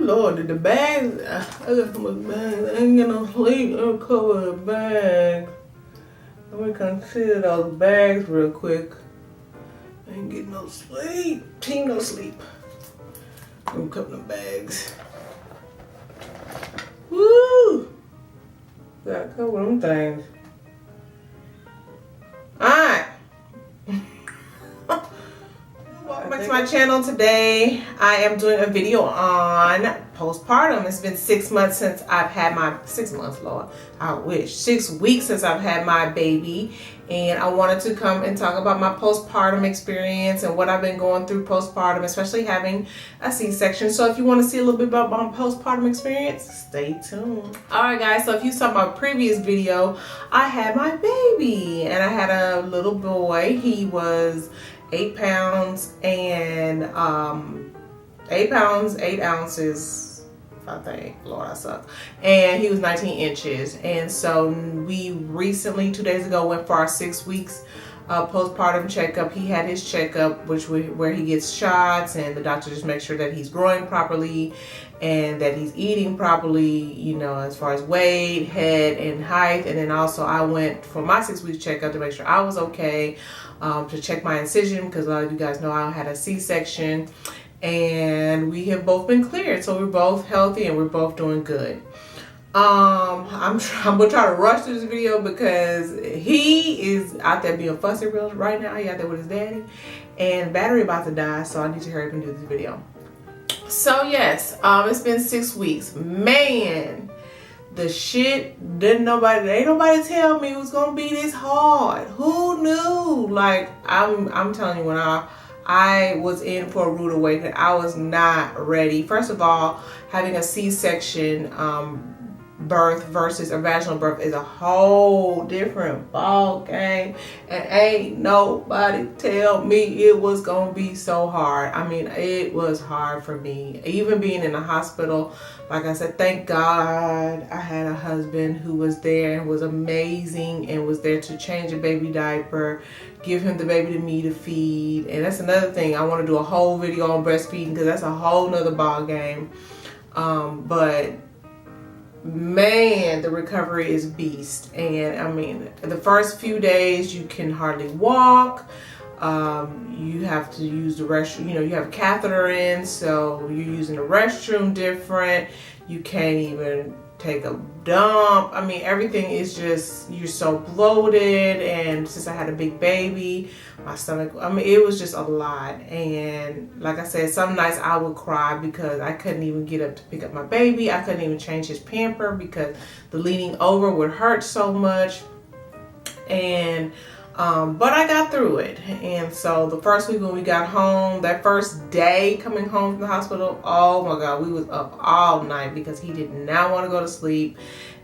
Lord, did the bags, I got so much bags. I ain't get no sleep. I'm covered with bags. Let me consider those bags real quick. I ain't getting no sleep. Team no sleep. I'm cutting the bags. Woo! Gotta cover them things. Alright. Welcome back to my channel. Today I am doing a video on postpartum. It's been 6 months since I've had my 6 months, Lord. I wish 6 weeks since I've had my baby, and I wanted to come and talk about my postpartum experience and what I've been going through postpartum, especially having a C-section. So if you want to see a little bit about my postpartum experience, stay tuned. Alright guys, so if you saw my previous video, I had my baby and I had a little boy. He was 8 pounds and 8 pounds 8 ounces, I think. Lord, I suck. And he was 19 inches. And so we recently, 2 days ago, went for our 6 weeks postpartum checkup. He had his checkup, where he gets shots, and the doctor just makes sure that he's growing properly and that he's eating properly, you know, as far as weight, head, and height. And then also I went for my 6 weeks checkup to make sure I was okay, to check my incision, because a lot of you guys know I had a C-section, and we have both been cleared. So we're both healthy and we're both doing good. I'm gonna try to rush through this video because he is out there being fussy real right now. He out there with his daddy, and battery about to die, so I need to hurry up and do this video. So yes, it's been 6 weeks. Man, the shit ain't nobody tell me it was gonna be this hard. Who knew? Like, I'm telling you, when I was in for a rude awakening, I was not ready. First of all, having a C-section birth versus a vaginal birth is a whole different ball game, and ain't nobody tell me it was gonna be so hard. I mean, it was hard for me, even being in the hospital. Like I said, thank God I had a husband who was there and was amazing and was there to change a baby diaper, give him the baby to me to feed. And that's another thing, I want to do a whole video on breastfeeding because that's a whole nother ball game. But man, the recovery is beast. And I mean, the first few days you can hardly walk. You have to use the restroom. You know, you have a catheter in, so you're using the restroom different. You can't even take a dump. I mean, everything is just, you're so bloated. And since I had a big baby, my stomach, I mean, it was just a lot. And like I said, some nights I would cry because I couldn't even get up to pick up my baby. I couldn't even change his pamper because the leaning over would hurt so much. And but I got through it. And so the first week when we got home, that first day coming home from the hospital, oh my God, we was up all night because he did not want to go to sleep.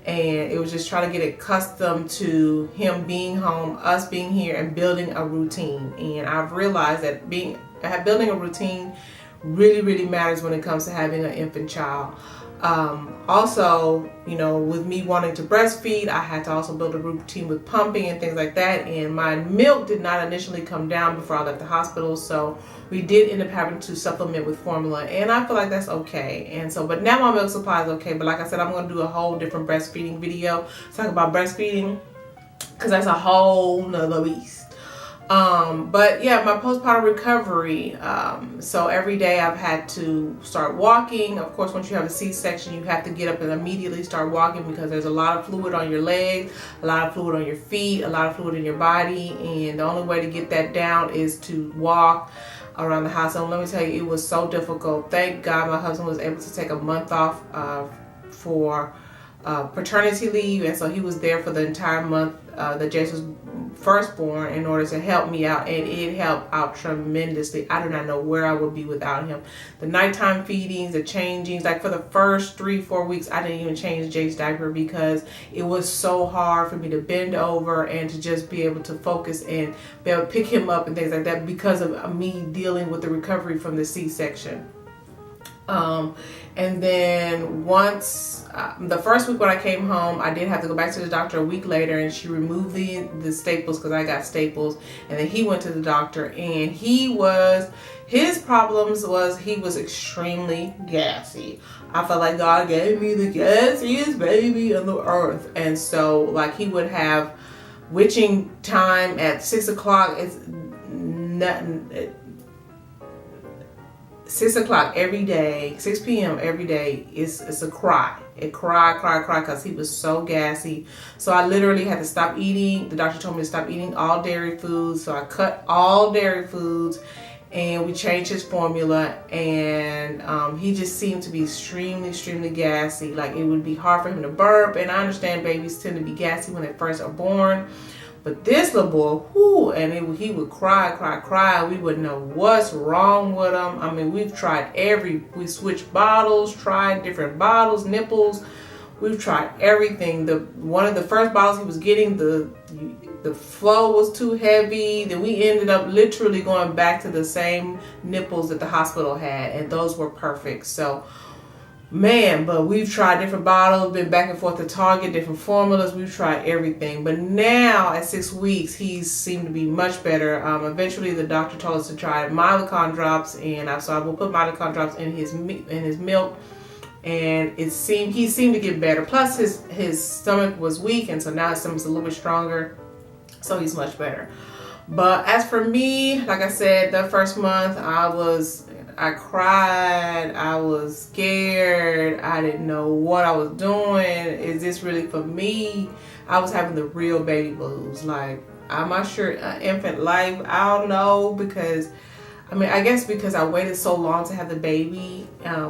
And it was just trying to get accustomed to him being home, us being here, and building a routine. And I've realized that building a routine really matters when it comes to having an infant child. Also, you know, with me wanting to breastfeed, I had to also build a routine with pumping and things like that. And my milk did not initially come down before I left the hospital, so we did end up having to supplement with formula, and I feel like that's okay. And so, but now my milk supply is okay. But like I said, I'm going to do a whole different breastfeeding video, talk about breastfeeding, because that's a whole nother beast. But yeah, my postpartum recovery, so every day I've had to start walking. Of course, once you have a C-section, you have to get up and immediately start walking because there's a lot of fluid on your legs, a lot of fluid on your feet, a lot of fluid in your body, and the only way to get that down is to walk around the house. And let me tell you, it was so difficult. Thank God my husband was able to take a month off for paternity leave, and so he was there for the entire month that Jace was first born in order to help me out, and it helped out tremendously. I do not know where I would be without him. The nighttime feedings, the changings, like for the first 3-4 weeks I didn't even change Jace's diaper because it was so hard for me to bend over and to just be able to focus and be able to pick him up and things like that because of me dealing with the recovery from the C-section. And then once the first week when I came home, I did have to go back to the doctor a week later, and she removed the staples because I got staples. And then he went to the doctor, and his problems was he was extremely gassy. I felt like God gave me the gassiest baby on the earth. And so like he would have witching time at 6 o'clock. It's nothing. 6 o'clock every day, 6 p.m. every day it's a cry. It cry because he was so gassy. So I literally had to stop eating. The doctor told me to stop eating all dairy foods. So I cut all dairy foods, and we changed his formula, and he just seemed to be extremely gassy. Like it would be hard for him to burp, and I understand babies tend to be gassy when they first are born. But this little boy, whoo, and he would cry. We wouldn't know what's wrong with him. I mean, we switched bottles, tried different bottles, nipples. We've tried everything. One of the first bottles he was getting, the flow was too heavy. Then we ended up literally going back to the same nipples that the hospital had, and those were perfect. So, man, but we've tried different bottles, been back and forth to Target, different formulas. We've tried everything. But now at 6 weeks, he seemed to be much better. Eventually, the doctor told us to try Mylicon drops, and so I will put Mylicon drops in his milk. And he seemed to get better. Plus, his stomach was weak, and so now his stomach's a little bit stronger. So he's much better. But as for me, like I said, the first month I cried, I was scared, I didn't know what I was doing. Is this really for me? I was having the real baby blues. Like, I'm not sure infant life, I don't know, because I guess because I waited so long to have the baby,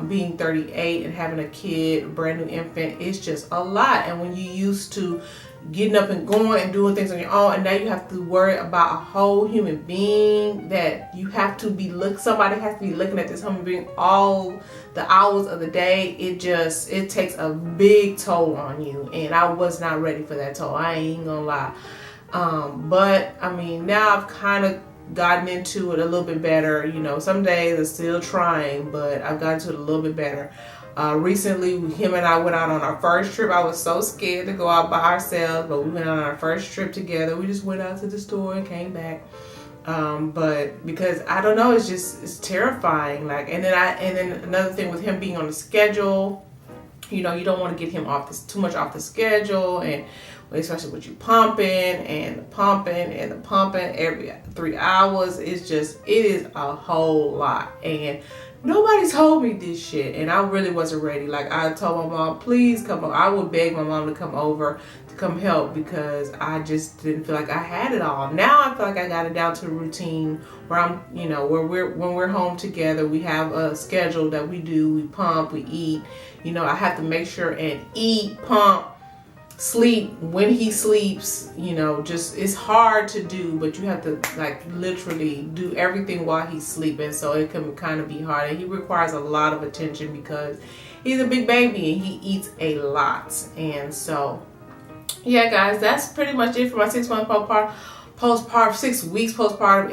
being 38 and having a kid, a brand new infant, it's just a lot. And when you're used to getting up and going and doing things on your own, and now you have to worry about a whole human being that you have to somebody has to be looking at this human being all the hours of the day. It takes a big toll on you, and I was not ready for that toll. I ain't gonna lie. But I mean, now I've kind of gotten into it a little bit better. You know, some days I'm still trying, but I've gotten to it a little bit better. Recently, him and I went out on our first trip. I was so scared to go out by ourselves, but we went on our first trip together. We just went out to the store and came back. But because I don't know, it's terrifying. Like, and then another thing with him being on the schedule, you know, you don't want to get him too much off the schedule, and especially with you pumping every 3 hours. It is a whole lot, and nobody told me this shit, and I really wasn't ready. Like, I told my mom, please come over. I would beg my mom to come over to come help, because I just didn't feel like I had it all. Now I feel like I got it down to a routine where I'm, you know, when we're home together, we have a schedule that we do. We pump, we eat. You know, I have to make sure and eat, pump, sleep when he sleeps. You know, just, it's hard to do, but you have to like literally do everything while he's sleeping, so it can kind of be hard, and he requires a lot of attention because he's a big baby and he eats a lot. And so yeah, guys, that's pretty much it for my 6 month postpartum, 6 weeks postpartum.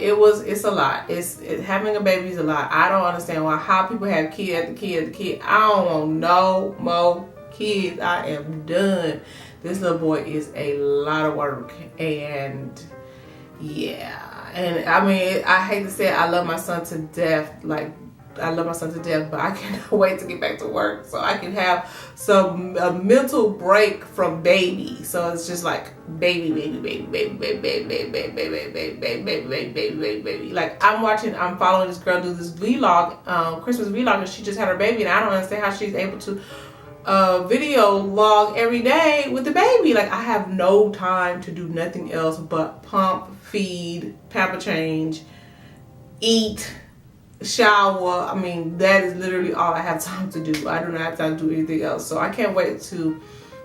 It's a lot. Having a baby is a lot. I don't understand how people have kid after kid after kid. I don't want no more kids. I am done. This little boy is a lot of work, and yeah. And I mean, I hate to say it, I love my son to death. Like, I love my son to death, but I cannot wait to get back to work so I can have a mental break from baby. So it's just like baby. Like, I'm following this girl do this vlog, Christmas vlog, and she just had her baby, and I don't understand how she's able to video log every day with the baby. Like, I have no time to do nothing else but pump, feed, pamper change, eat, shower. I mean, that is literally all I have time to do. I do not have time to do anything else. So I can't wait to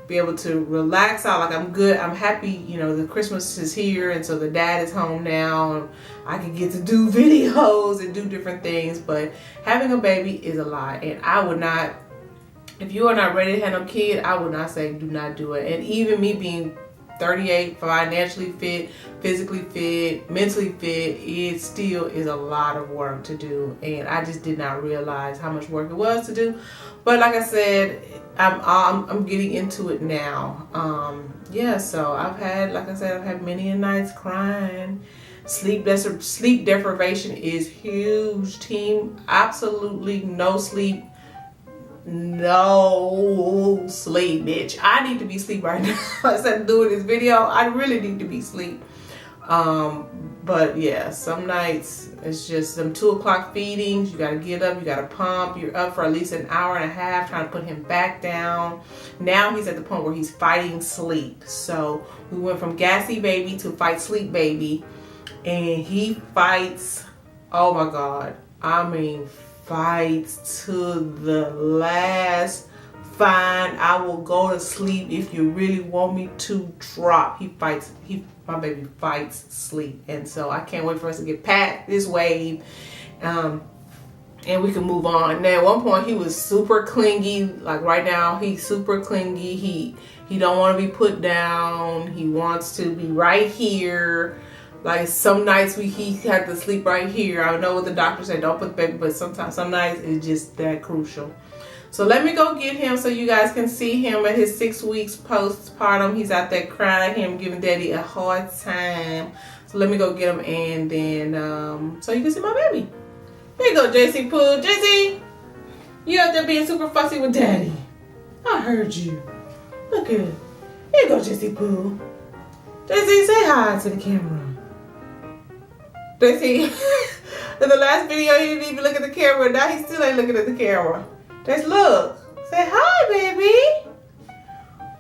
be able to relax out. Like, I'm good. I'm happy, you know, the Christmas is here, and so the dad is home now, and I can get to do videos and do different things. But having a baby is a lot, and I would not, if you are not ready to have a kid, I would not say do not do it. And even me being 38, financially fit, physically fit, mentally fit, it still is a lot of work to do. And I just did not realize how much work it was to do. But like I said, I'm getting into it now. Yeah, so I've had many a nights crying. Sleep deprivation is huge, team. Absolutely no sleep. No sleep, bitch. I need to be asleep right now. Instead of doing this video, I really need to be asleep. But yeah, some nights it's just some 2 o'clock feedings. You gotta get up, you gotta pump. You're up for at least an hour and a half trying to put him back down. Now he's at the point where he's fighting sleep. So we went from gassy baby to fight sleep baby, and he fights. Oh my God! I mean, fights to the last. Fine, I will go to sleep if you really want me to drop. My baby fights sleep. And so I can't wait for us to get past this wave. And we can move on. Now at one point he was super clingy. Like right now he's super clingy. He don't want to be put down. He wants to be right here. Like some nights he had to sleep right here. I know what the doctor said, don't put the baby, but some nights it's just that crucial. So let me go get him so you guys can see him at his 6 weeks postpartum. He's out there crying, him giving daddy a hard time. So let me go get him, and then so you can see my baby. Here you go, JC Pooh. JC, you out there being super fussy with daddy. I heard you. Look at it. Here you go, JC Pooh. JC, say hi to the camera. JC, in the last video he didn't even look at the camera. Now he still ain't looking at the camera. Just look. Say hi, baby.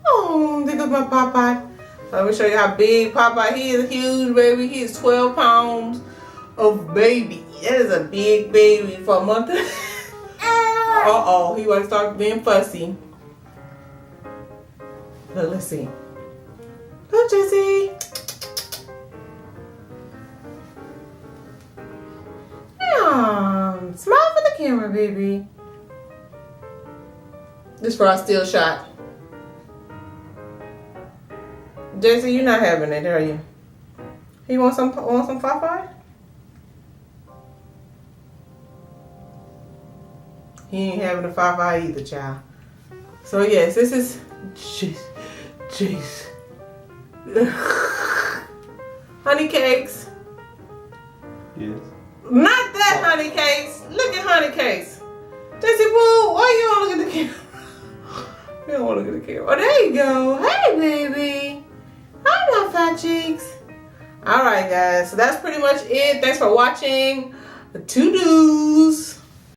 Oh, there goes my Popeye. So let me show you how big Popeye. He is huge, baby. He is 12 pounds of baby. That is a big baby for a month. Uh-oh, he want to start being fussy. Look, let's see. Look, Jessie. Smile for the camera, baby. This for our still shot. Jason, you're not having it, are you? You want some Popeye? He ain't having a Popeye either, child. So yes, this is jeez. Honey cakes. Yes. Not that honey cakes. Look at honey cakes. Jesse Boo, why you don't look at the camera? You don't want to look at the camera. Oh, there you go. Hey, baby. Hi, my fat cheeks. All right, guys. So that's pretty much it. Thanks for watching the to-dos.